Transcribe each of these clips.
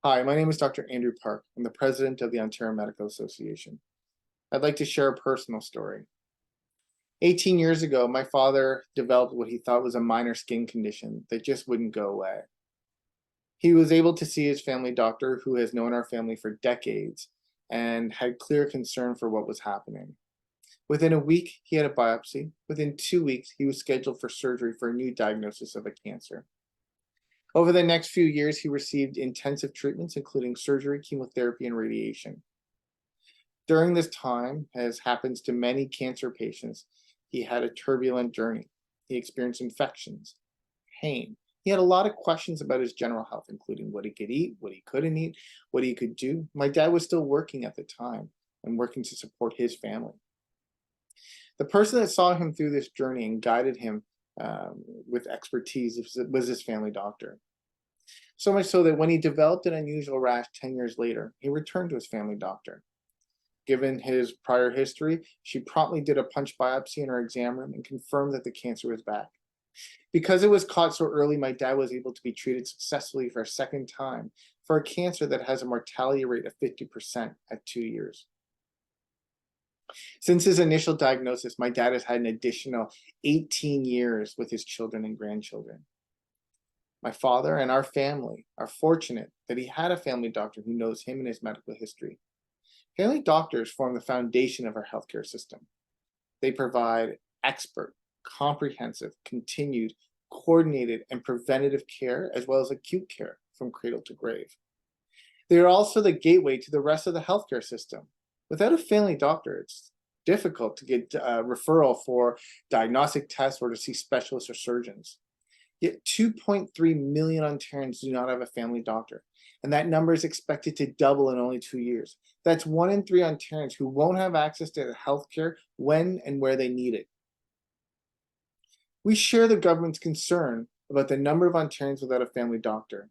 Hi, my name is Dr. Andrew Park. I'm the president of the Ontario Medical Association. I'd like to share a personal story. 18 years ago, my father developed what he thought was a minor skin condition that just wouldn't go away. He was able to see his family doctor, who has known our family for decades and had clear concern for what was happening. Within a week, he had a biopsy. Within 2 weeks, he was scheduled for surgery for a new diagnosis of a cancer. Over the next few years, he received intensive treatments, including surgery, chemotherapy, and radiation. During this time, as happens to many cancer patients, he had a turbulent journey. He experienced infections, pain. He had a lot of questions about his general health, including what he could eat, what he couldn't eat, what he could do. My dad was still working at the time and working to support his family. The person that saw him through this journey and guided him with expertise was his family doctor. So much so that when he developed an unusual rash 10 years later, he returned to his family doctor. Given his prior history, she promptly did a punch biopsy in her exam room and confirmed that the cancer was back. Because it was caught so early, my dad was able to be treated successfully for a second time for a cancer that has a mortality rate of 50% at 2 years. Since his initial diagnosis, my dad has had an additional 18 years with his children and grandchildren. My father and our family are fortunate that he had a family doctor who knows him and his medical history. Family doctors form the foundation of our healthcare system. They provide expert, comprehensive, continued, coordinated, and preventative care, as well as acute care from cradle to grave. They are also the gateway to the rest of the healthcare system. Without a family doctor, it's difficult to get a referral for diagnostic tests or to see specialists or surgeons. Yet 2.3 million Ontarians do not have a family doctor, and that number is expected to double in only 2 years. That's 1 in 3 Ontarians who won't have access to health care when and where they need it. We share the government's concern about the number of Ontarians without a family doctor.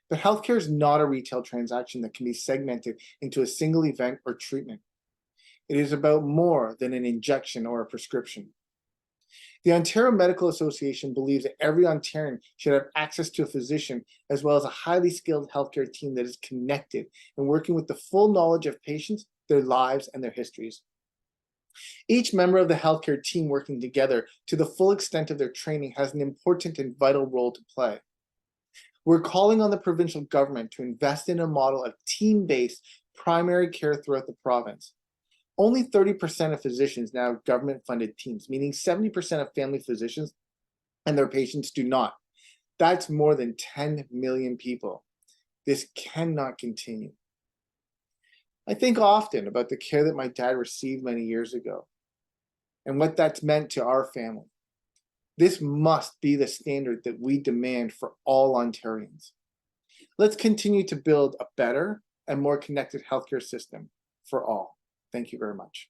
But healthcare is not a retail transaction that can be segmented into a single event or treatment. It is about more than an injection or a prescription. The Ontario Medical Association believes that every Ontarian should have access to a physician as well as a highly skilled healthcare team that is connected and working with the full knowledge of patients, their lives, and their histories. Each member of the healthcare team working together to the full extent of their training has an important and vital role to play. We're calling on the provincial government to invest in a model of team-based primary care throughout the province. Only 30% of physicians now have government-funded teams, meaning 70% of family physicians and their patients do not. That's more than 10 million people. This cannot continue. I think often about the care that my dad received many years ago and what that's meant to our family. This must be the standard that we demand for all Ontarians. Let's continue to build a better and more connected healthcare system for all. Thank you very much.